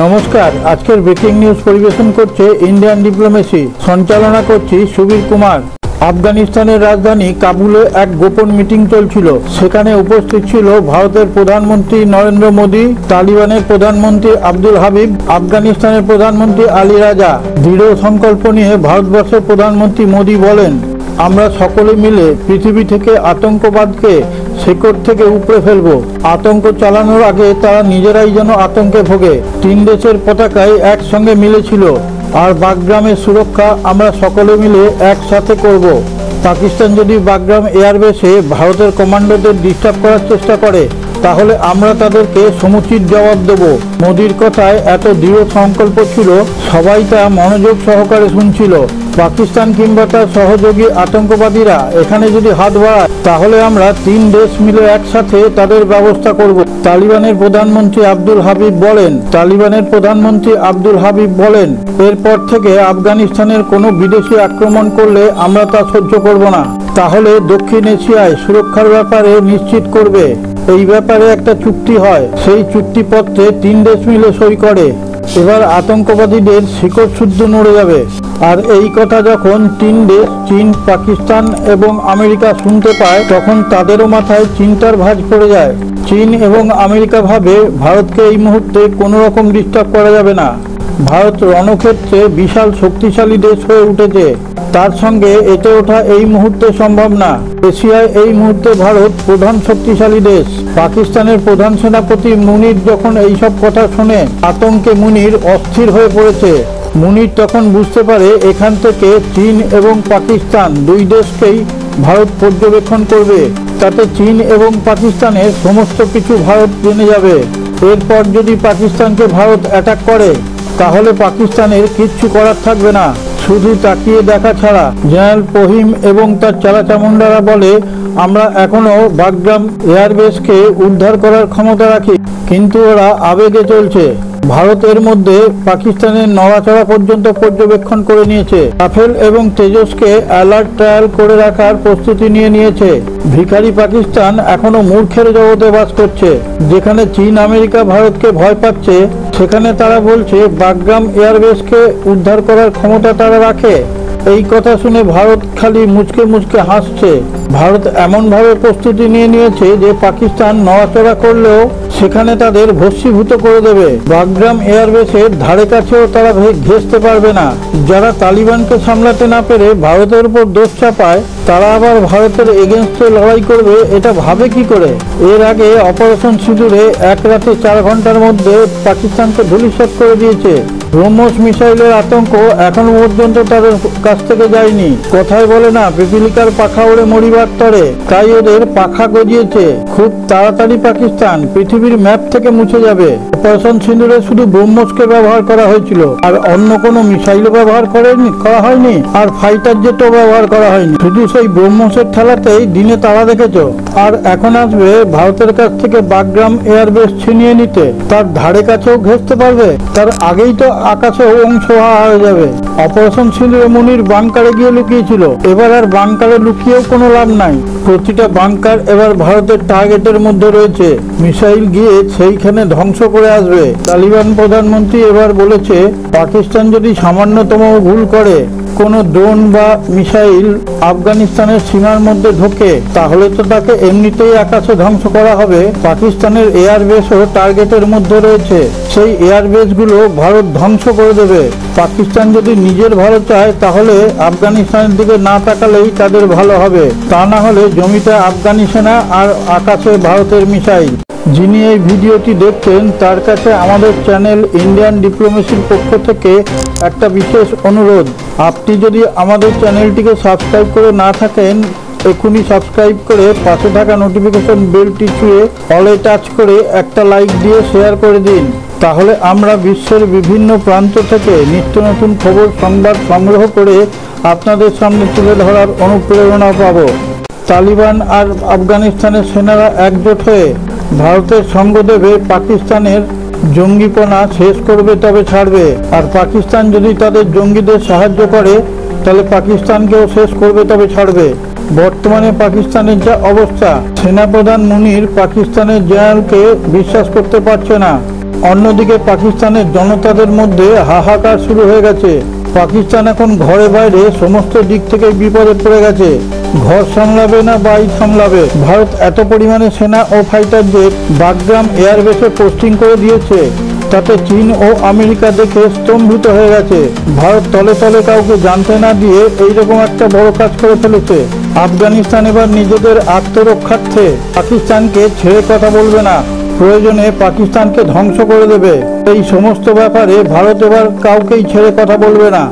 নমস্কার, আজকের breaking news পরিবেশন করছে ইন্ডিয়ান ডিপ্লোমেসি। সঞ্চালনা করছি সুবীর কুমার। আফগানিস্তানের রাজধানী কাবুলে এক গোপন মিটিং চলছিল। সেখানে উপস্থিত ছিল ভারতের প্রধানমন্ত্রী নরেন্দ্র মোদী, তালিবানের প্রধানমন্ত্রী আব্দুল হাবিব, আফগানিস্তানের প্রধানমন্ত্রী আলী রাজা। দৃঢ় সংকল্প নিয়ে ভারতবর্ষের প্রধানমন্ত্রী মোদী বলেন, আমরা সকলে মিলে পৃথিবী থেকে আতঙ্কবাদকে শেকড় থেকে উপড়ে ফেলবো। আতঙ্ক চালানোর আগে তারা নিজেরাই যেন আতঙ্কে ভোগে। তিন দেশের পতাকায় একসঙ্গে মিলেছিল। আর বাগরামের সুরক্ষা আমরা সকলে মিলে একসাথে করব। পাকিস্তান যদি বাগরাম এয়ারবেসে ভারতের কমান্ডোদের ডিস্টার্ব করার চেষ্টা করে, তাহলে আমরা তাদেরকে সমুচিত জবাব দেব। মোদির কথায় এত দৃঢ় সংকল্প ছিল, সবাই তা মনোযোগ সহকারে শুনছিল। পাকিস্তান কিংবা তার সহযোগী আতঙ্কবাদীরা এখানে যদি হাত বাড়ায়, তাহলে আমরা তিন দেশ মিলে একসাথে তাদের ব্যবস্থা করব। তালিবানের প্রধানমন্ত্রী আব্দুল হাবিব বলেন, এরপর থেকে আফগানিস্তানের কোনো বিদেশি আক্রমণ করলে আমরা তা সহ্য করব না। তাহলে দক্ষিণ এশিয়ায় সুরক্ষার ব্যাপারে নিশ্চিত করবে। এই ব্যাপারে একটা চুক্তি হয়, সেই চুক্তিপত্রে তিন দেশ মিলে সই করে। এবার আতঙ্কবাদীদের শিকড় শুদ্ধ নড়ে যাবে। আর এই কথা যখন তিন দেশ চীন, পাকিস্তান এবং আমেরিকা শুনতে পায়, তখন তাদেরও মাথায় চিন্তার ভাঁজ পড়ে যায়। চীন এবং আমেরিকা ভাবে ভারতকে এই মুহূর্তে কোনো রকম ডিস্টার্ব করা যাবে না। ভারত রণক্ষেত্রে বিশাল শক্তিশালী দেশ হয়ে উঠেছে, তার সঙ্গে এতে ওঠা এই মুহূর্তে সম্ভব না। এশিয়ায় এই মুহূর্তে ভারত প্রধান শক্তিশালী দেশ। পাকিস্তানের প্রধান সেনাপতি মুনির যখন এইসব কথা শুনে, আতঙ্কে মুনির অস্থির হয়ে পড়েছে। মুনির তখন বুঝতে পারে এখান থেকে চীন এবং পাকিস্তান দুই দেশকেই ভারত পর্যবেক্ষণ করবে। তাতে চীন এবং পাকিস্তানের সমস্ত কিছু ভারত জেনে যাবে। এরপর যদি পাকিস্তানকে ভারত অ্যাটাক করে, তাহলে পাকিস্তানের কিচ্ছু করার থাকবে না, শুধু তাকিয়ে দেখা ছাড়া। জেনারেল ফহিম এবং তার চালাচামুন্ডারা বলে, আমরা এখনো বাগরাম এয়ারবেসকে উদ্ধার করার ক্ষমতা রাখি, কিন্তু ওরা আবেগে চলছে। ভারতের মধ্যে পাকিস্তানের নড়াচড়া পর্যন্ত পর্যবেক্ষণ করে নিয়েছে। রাফেল এবং তেজসকে অ্যালার্ট ট্রায়াল করে রাখার প্রস্তুতি নিয়েছে। ভিখারি পাকিস্তান এখনো মূর্খের জগতে বাস করছে। যেখানে চীন আমেরিকা ভারতকে ভয় পাচ্ছে, সেখানে তারা বলছে বাগরাম এয়ারবেসকে উদ্ধার করার ক্ষমতা তারা রাখে। এই কথা শুনে ভারত খালি মুচকে মুচকে হাসছে। ভারত এমনভাবে প্রস্তুতি নিয়েছে যে পাকিস্তান নড়াচড়া করলেও সেখানে তাদের ভস্মীভূত করে দেবে। বাগরাম এয়ারবেসের ধারে কাছেও তারা ঘেঁষতে পারবে না। যারা তালিবানকে সামলাতে না পেরে ভারতের উপর দোষ চাপায়, তারা আবার ভারতের এগেনস্টে লড়াই করবে, এটা ভাবে কি করে? এর আগে অপারেশন সিঁদুরে এক রাতে 4 ঘন্টার মধ্যে পাকিস্তানকে ধূলিসাৎ করে দিয়েছে। ব্রহ্মস মিসাইলের আতঙ্ক এখনো পর্যন্ত তাদের কাছ থেকে যায়নি। কথায় বলে না, পিপিলিকার পাখা ওড়ে মরিবার তরে, তাই ওদের পাখা গজিয়েছে। খুব তাড়াতাড়ি পাকিস্তান পৃথিবীর ম্যাপ থেকে মুছে যাবে। অপারেশন সিঁদুরে শুধু ব্রহ্মসকে ব্যবহার করা হয়েছিল, আর অন্য কোনো মিসাইলও ব্যবহার করা হয়নি, আর ফাইটার জেটও ব্যবহার করা হয়নি। শুধু সেই ব্রহ্মসের ঠেলাতেই দিনে তারা দেখেছ। আর এখন আসবে ভারতের কাছ থেকে বাগরাম এয়ারবেস ছিনিয়ে নিতে। তার ধারে কাছেও ঘেঁষতে পারবে, তার আগেই তো আকাশেও অংশ হয়ে যাবে। অপারেশন সিঁদুরে মুনির বাংকারে গিয়ে লুকিয়েছিল, এবার আর বাংকারে লুকিয়েও কোনো লাভ নাই। প্রতিটা বাংকার এবার ভারতের টার্গেটের মধ্যে রয়েছে। মিসাইল গিয়ে সেইখানে ধ্বংস করে আসবে। তালিবান প্রধানমন্ত্রী এবার বলেছে, পাকিস্তান যদি সামান্যতম ভুল করে, কোনো ড্রোন বা মিসাইল আফগানিস্তানের সীমার মধ্যে ঢোকে, তাহলে তো তাকে এমনিতেই আকাশে ধ্বংস করা হবে। পাকিস্তানের এয়ারবেসও টার্গেটের মধ্যে রয়েছে। সেই এয়ারবেসগুলো ভারত ধ্বংস করে দেবে। পাকিস্তান যদি নিজের ভালো চায়, তাহলে আফগানিস্তানের দিকে না তাকালেই তাদের ভালো হবে। তা না হলে জমিতে আফগানি সেনা আর আকাশে ভারতের মিসাইল। যিনি এই ভিডিওটি দেখছেন, তার কাছে আমাদের চ্যানেল ইন্ডিয়ান ডিপ্লোমেসির পক্ষ থেকে একটা বিশেষ অনুরোধ। আপনি যদি আমাদের চ্যানেলটিকে সাবস্ক্রাইব করে না থাকেন, এখনই সাবস্ক্রাইব করে পাশে থাকা নোটিফিকেশন বেলটি ছুঁয়ে অলে টাচ করে একটা লাইক দিয়ে শেয়ার করে দিন। তাহলে আমরা বিশ্বের বিভিন্ন প্রান্ত থেকে নিত্য নতুন খবর সংবাদ সংগ্রহ করে আপনাদের সামনে তুলে ধরার অনুপ্রেরণা পাব। তালিবান আর আফগানিস্তানের সেনারা একজোট হয়ে ভারতের সঙ্গ দেবে, পাকিস্তানের জঙ্গিপনা শেষ করবে, তবে ছাড়বে। আর পাকিস্তান যদি তাদের জঙ্গিদের সাহায্য করে, তাহলে পাকিস্তানকেও শেষ করবে, তবে ছাড়বে। বর্তমানে পাকিস্তানের যা অবস্থা, সেনাপ্রধান মুনির পাকিস্তানের জেনারেলকে বিশ্বাস করতে পারছে না। অন্যদিকে পাকিস্তানের জনতাদের মধ্যে হাহাকার শুরু হয়ে গেছে। পাকিস্তান এখন ঘরে বাইরে সমস্ত দিক থেকে বিপদে পড়ে গেছে। ঘর সামলাবে না বাড়ি সামলাবে। ভারত এত পরিমাণে সেনা ও ফাইটার জেট বাগরাম এয়ারবেসে পোস্টিং করে দিয়েছে, তাতে চীন ও আমেরিকা দেখে স্তম্ভিত হয়ে গেছে। ভারত তলে তলে কাউকে জানতে না দিয়ে এইরকম একটা বড় কাজ করে ফেলেছে। আফগানিস্তান এবার নিজেদের আত্মরক্ষার্থে পাকিস্তানকে ছেড়ে কথা বলবে না, প্রয়োজনে পাকিস্তানকে ধ্বংস করে দেবে। এই সমস্ত ব্যাপারে ভারত এবার কাউকেই ছেড়ে কথা বলবে না।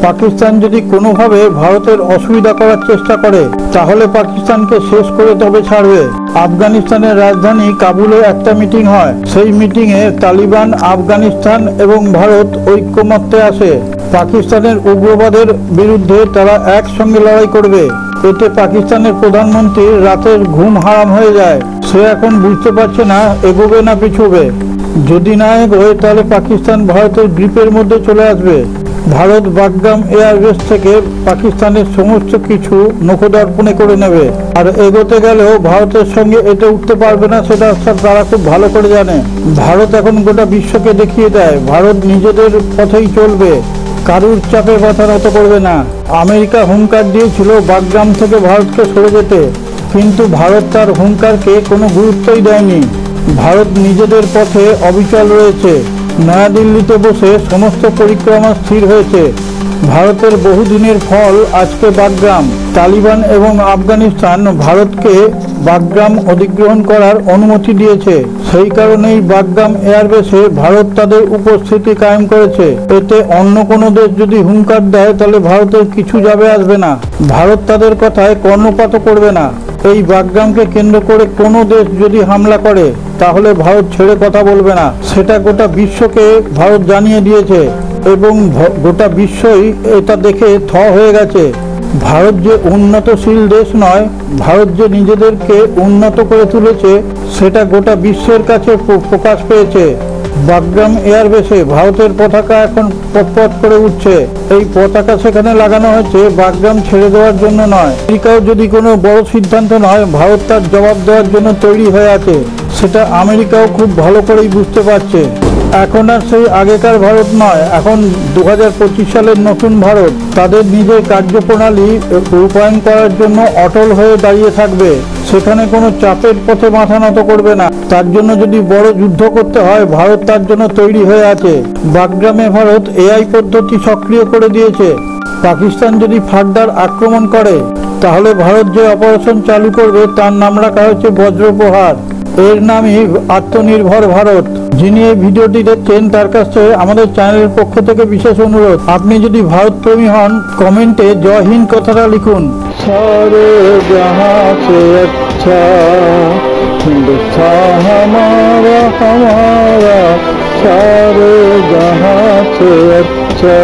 পাকিস্তান যদি কোনোভাবে ভারতের অসুবিধা করার চেষ্টা করে তাহলে পাকিস্তানকে শেষ করে তবে ছাড়বে। আফগানিস্তানের রাজধানী কাবুলে একটা মিটিং হয়। সেই মিটিংয়ে তালিবান, আফগানিস্তান এবং ভারত ঐক্যমত্যে আসে। পাকিস্তানের উগ্রবাদের বিরুদ্ধে তারা একসঙ্গে লড়াই করবে। এতে পাকিস্তানের প্রধানমন্ত্রীর রাতের ঘুম হারাম হয়ে যায়। সে এখন বুঝতে পারছে না এগোবে না পিছবে। যদি না এগোয় তাহলে পাকিস্তান ভারতের গ্রিপের মধ্যে চলে আসবে। ভারত বাগরাম এয়ারবেস থেকে পাকিস্তানের সমস্ত কিছু নখদর্পণে করে নেবে। আর এগোতে গেলেও ভারতের সঙ্গে এতে উঠতে পারবে না, সেটা তারা খুব ভালো করে জানে। ভারত এখন গোটা বিশ্বকে দেখিয়ে দেয় ভারত নিজেদের পথেই চলবে, কারুর চাপে কথা নত করবে না। আমেরিকা হুঙ্কার দিয়েছিল বাগরাম থেকে ভারতকে সরে যেতে, কিন্তু ভারত তার হুঙ্কারকে কোনো গুরুত্বই দেয়নি। ভারত নিজেদের পথে অবিচল রয়েছে। নয়াদিল্লিতে বসে সমস্ত পরিক্রমা স্থির হয়েছে। ভারতের বহুদিনের ফল আজকে বাগরাম। তালিবান এবং আফগানিস্তান ভারতকে বাগরাম অধিগ্রহণ করার অনুমতি দিয়েছে। সেই কারণেই বাগরাম এয়ারবেসে ভারত তাদের উপস্থিতি কায়েম করেছে। এতে অন্য কোনো দেশ যদি হুঙ্কার দেয় তাহলে ভারতের কিছু যাবে আসবে না। ভারত তাদের কথায় কর্ণপাত করবে না। এই বাগরামকে কেন্দ্র করে কোনো দেশ যদি হামলা করে তাহলে ভারত ছেড়ে কথা বলবে না। সেটা গোটা বিশ্বকে ভারত জানিয়ে দিয়েছে এবং গোটা বিশ্বই এটা দেখে থ হয়ে গেছে। ভারত যে উন্নতশীল দেশ নয়, ভারত যে নিজেদেরকে উন্নত করে তুলেছে সেটা গোটা বিশ্বের কাছে প্রকাশ পেয়েছে। বাগরাম এয়ারবেসে ভারতের পতাকা এখন পথ করে উঠছে। এই পতাকা সেখানে লাগানো হয়েছে বাগরাম ছেড়ে দেওয়ার জন্য নয়। আমেরিকাও যদি কোনো বড় সিদ্ধান্ত নয়, ভারত তার জবাব দেওয়ার জন্য তৈরি হয়ে আছে। সেটা আমেরিকাও খুব ভালো করেই বুঝতে পারছে। এখন আর সেই আগেকার ভারত নয়, এখন 2025 সালের নতুন ভারত তাদের নিজের কার্যপ্রণালী রূপায়ণ করার জন্য অটল হয়ে দাঁড়িয়ে থাকবে। সেখানে কোনো চাপের পথে মাথা নত করবে না। তার জন্য যদি বড় যুদ্ধ করতে হয়, ভারত তার জন্য তৈরি হয়ে আছে। বাগরামে ভারত এআই পদ্ধতি সক্রিয় করে দিয়েছে। পাকিস্তান যদি ফার্দার আক্রমণ করে তাহলে ভারত যে অপারেশন চালু করবে তার নাম রাখা হয়েছে বজ্রপ্রহার। এর নামই আত্মনির্ভর ভারত। যিনি এই ভিডিওটি দেখছেন তার কাছে আমাদের চ্যানেলের পক্ষ থেকে বিশেষ অনুরোধ, আপনি যদি ভারত প্রেমী হন কমেন্টে জয় হিন্দ কথাটা লিখুন। সারে জাহাঁ সে আচ্ছা হিন্দুস্তান হামারা হামারা, সারে জাহাঁ সে আচ্ছা।